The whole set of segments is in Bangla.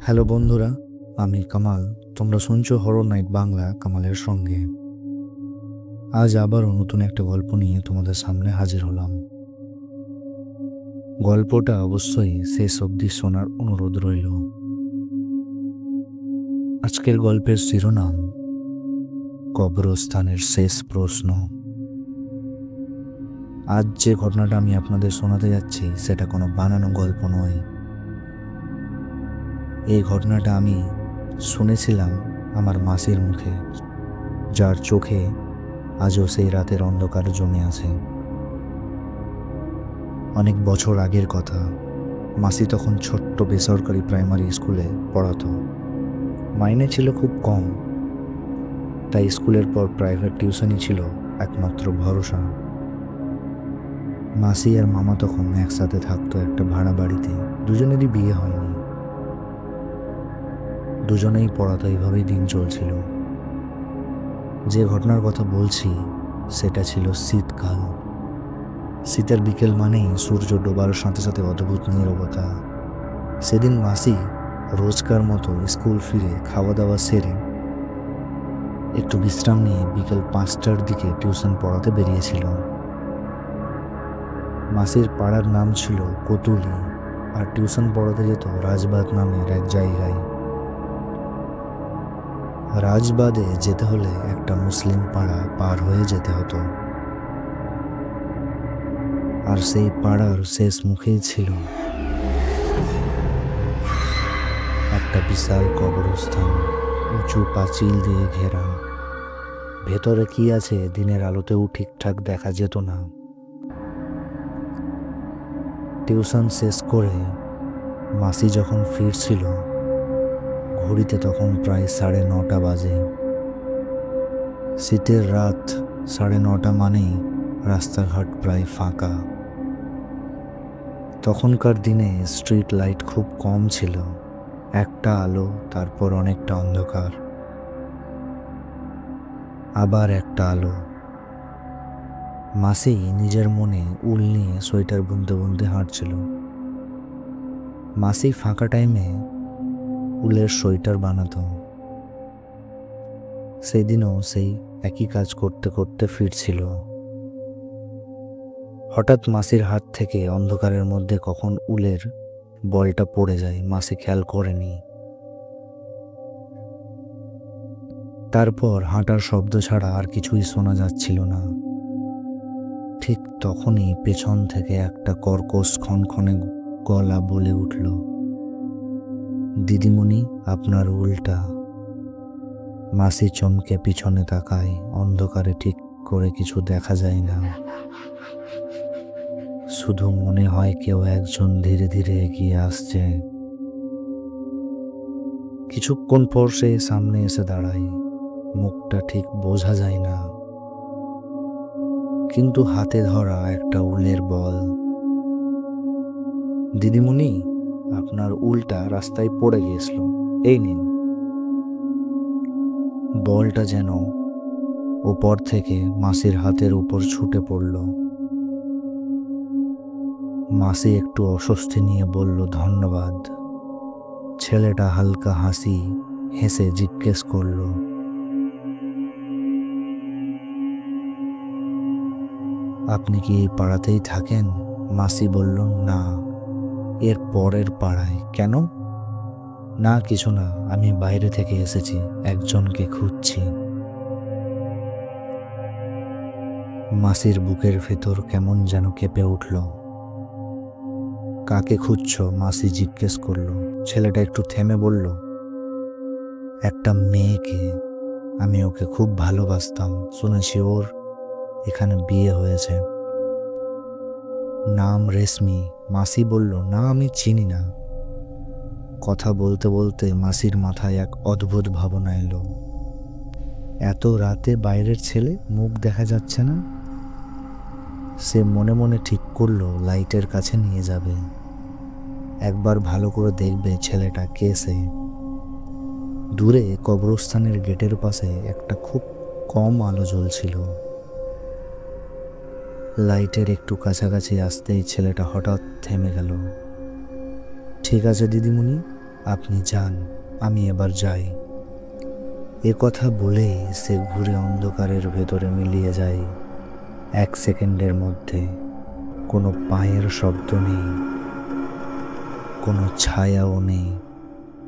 হ্যালো বন্ধুরা, আমি কামাল। তোমরা শুনছো হরর নাইট বাংলা কামালের সঙ্গে। আজ আবারও নতুন একটা গল্প নিয়ে তোমাদের সামনে হাজির হলাম। গল্পটা অবশ্যই শেষ অবধি শোনার অনুরোধ রইল। আজকের গল্পের শিরোনাম কবরস্থানের শেষ প্রশ্ন। আজ যে ঘটনাটা আমি আপনাদের শোনাতে যাচ্ছি সেটা কোনো বানানো গল্প নয়। এই ঘটনাটা আমি শুনেছিলাম আমার মাসির মুখে, যার চোখে আজও সেই রাতের অন্ধকার জমে আছে। অনেক বছর আগের কথা। মাসি তখন ছোট্ট বেসরকারি প্রাইমারি স্কুলে পড়াতো। মাইনে ছিল খুব কম, তাই স্কুলের পর প্রাইভেট টিউশনই ছিল একমাত্র ভরসা। মাসি আর মামা তখন একসাথে থাকতো একটা ভাড়া বাড়িতে। দুজনেরই বিয়ে হয়নি, দুজনেই পড়াতো, এইভাবেই দিন চলছিল। যে ঘটনার কথা বলছি সেটা ছিল শীতকাল। শীতের বিকেল মানেই সূর্য ডোবার সাথে সাথে অদ্ভুত নীরবতা। সেদিন মাসি রোজকার মতো স্কুল ফিরে খাওয়া দাওয়া সেরে একটু বিশ্রাম নিয়ে বিকেল 5টার দিকে টিউশন পড়াতে বেরিয়েছিল। মাসির পাড়ার নাম ছিল কতুলি, আর টিউশন পড়াতে যেত রাজবাগ নামের এক জায়গায়। রাজবাদে যেতে হলে একটা মুসলিম পাড়া পার হয়ে যেতে হতো, আর সেই পাড়ার শেষ মুখেই ছিল একটা বিশাল কবরস্থান, উঁচু পাঁচিল দিয়ে ঘেরা। ভেতরে কি আছে দিনের আলোতেও ঠিকঠাক দেখা যেত না। টিউশন শেষ করে মাসি যখন ফিরছিল, ঘড়িতে তখন প্রায় 9:30 বাজে। শীতের রাত, 9:30 মানেই রাস্তাঘাট প্রায় ফাঁকা। তখনকার দিনে স্ট্রিট লাইট খুব কম ছিল, একটা আলো, তারপর অনেকটা অন্ধকার, আবার একটা আলো। মাসি নিজের মনে উল নিয়ে সোয়েটার বুনতে বুনতে হাঁটছিল। মাসি ফাঁকা টাইমে উলের সোয়েটার বানাতো। সেদিনও সেই একই কাজ করতে করতে ফিরছিল। হঠাৎ মাসির হাত থেকে অন্ধকারের মধ্যে কখন উলের বলটা পড়ে যায় মাসি খেয়াল করেনি। তারপর হাঁটার শব্দ ছাড়া আর কিছুই শোনা যাচ্ছিল না। ঠিক তখনই পেছন থেকে একটা কর্কশ খনখনে গলা বলে উঠল, দিদিমণি, আপনার উলটা। মাসি চমকে পিছনে তাকায়। অন্ধকারে ঠিক করে কিছু দেখা যায় না, শুধু মনে হয় কেউ একজন ধীরে ধীরে এগিয়ে আসছে। কিছুক্ষণ পর সে সামনে এসে দাঁড়ায়। মুখটা ঠিক বোঝা যায় না, কিন্তু হাতে ধরা একটা উলের বল। দিদিমণি, আপনার উলটা রাস্তায় পড়ে গিয়েছিল, এই নিন। বলটা যেন উপর থেকে মাসির হাতের উপর ছুটে পড়ল। মাসি একটু অস্বস্তি নিয়ে বলল, ধন্যবাদ। ছেলেটা হালকা হেসে জিজ্ঞেস করল, আপনি কি এই পাড়াতেই থাকেন? মাসি বলল, না, এর পরের পাড়ায়। কেন? না, কিছু না, আমি বাইরে থেকে এসেছি, একজনকে খুঁজছি। মাসির বুকের ভেতর কেমন যেন কেঁপে উঠল। কাকে খুঁজছো? মাসি জিজ্ঞেস করল। ছেলেটা একটু থেমে বলল, একটা মেয়েকে। আমি ওকে খুব ভালোবাসতাম, শুনেছি ওর এখানে বিয়ে হয়েছে। নাম রেশমি। মাসি বলল, না, আমি চিনি না। কথা বলতে বলতে মাসির মাথায় এক অদ্ভুত ভাবনা এলো। এত রাতে বাইরের ছেলে, মুখ দেখা যাচ্ছে না। সে মনে মনে ঠিক করলো লাইটের কাছে নিয়ে যাবে, একবার ভালো করে দেখবে ছেলেটা কে সে। দূরে কবরস্থানের গেটের পাশে একটা খুব কম আলো জ্বলছিল। লাইটের একটু কাছাকাছি আসতেই ছেলেটা হঠাৎ থেমে গেল। ঠিক আছে দিদিমণি, আপনি যান, আমি এবার যাই। এ কথা বলেই সে ঘুরে অন্ধকারের ভেতরে মিলিয়ে যায়। 1 সেকেন্ডের মধ্যে কোনো পায়ের শব্দ নেই, কোনো ছায়াও নেই।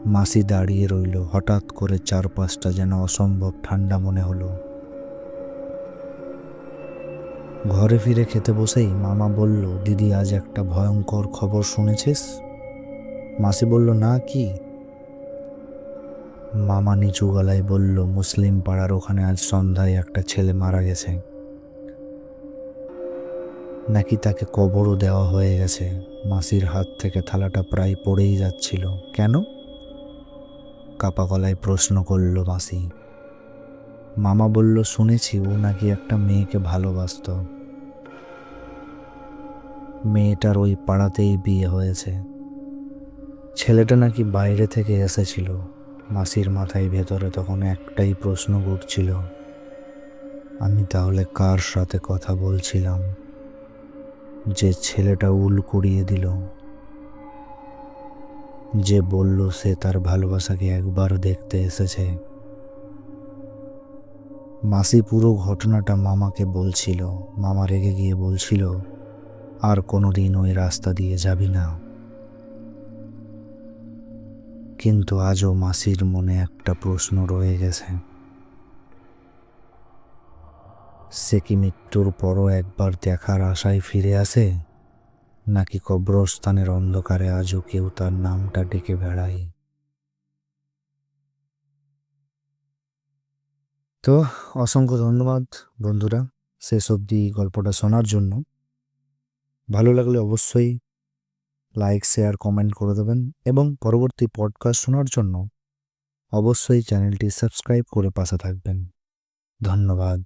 মাসি দাঁড়িয়ে রইল। হঠাৎ করে চারপাশটা যেন অসম্ভব ঠান্ডা মনে হলো। ঘরে ফিরে খেতে বসেই মামা বলল, দিদি আজ একটা ভয়ঙ্কর খবর শুনেছিস? মাসি বলল, না, কি? মামা নিচু গলায় বলল, মুসলিম পাড়ার ওখানে আজ সন্ধ্যায় একটা ছেলে মারা গেছে, নাকি তাকে কবরও দেওয়া হয়ে গেছে। মাসির হাত থেকে থালাটা প্রায় পড়েই যাচ্ছিল। কেন? কাপা গলায় প্রশ্ন করল মাসি। মামা বলল, শুনেছি ও নাকি একটা মেয়েকে ভালোবাসতো। মেয়েটার ওই পাড়াতেই বিয়ে হয়েছে। ছেলেটা নাকি বাইরে থেকে এসেছিল। মাসির মাথায় ভেতরে তখন একটাই প্রশ্ন ঘুরছিল, আমি তাহলে কার সাথে কথা বলছিলাম যে ছেলেটা উল কুড়িয়ে দিল, যে বলল সে তার ভালোবাসাকে একবার দেখতে এসেছে। মাসি পুরো ঘটনাটা মামাকে বলছিল। মামা রেগে গিয়ে বলছিল, আর কোনোদিন ওই রাস্তা দিয়ে যাবি না। কিন্তু আজও মাসির মনে একটা প্রশ্ন রয়ে গেছে, সে কি মৃত্যুর পরও একবার দেখার আশায় ফিরে আসে, নাকি কবরস্থানের অন্ধকারে আজও কেউ তার নামটা ডেকে বেড়ায়। তো অসংখ্য ধন্যবাদ বন্ধুরা শেষ অবধি গল্পটা শোনার জন্য। ভালো লাগলে অবশ্যই লাইক, শেয়ার, কমেন্ট করে দেবেন এবং পরবর্তী পডকাস্ট শোনার জন্য অবশ্যই চ্যানেলটি সাবস্ক্রাইব করে পাশে থাকবেন। ধন্যবাদ।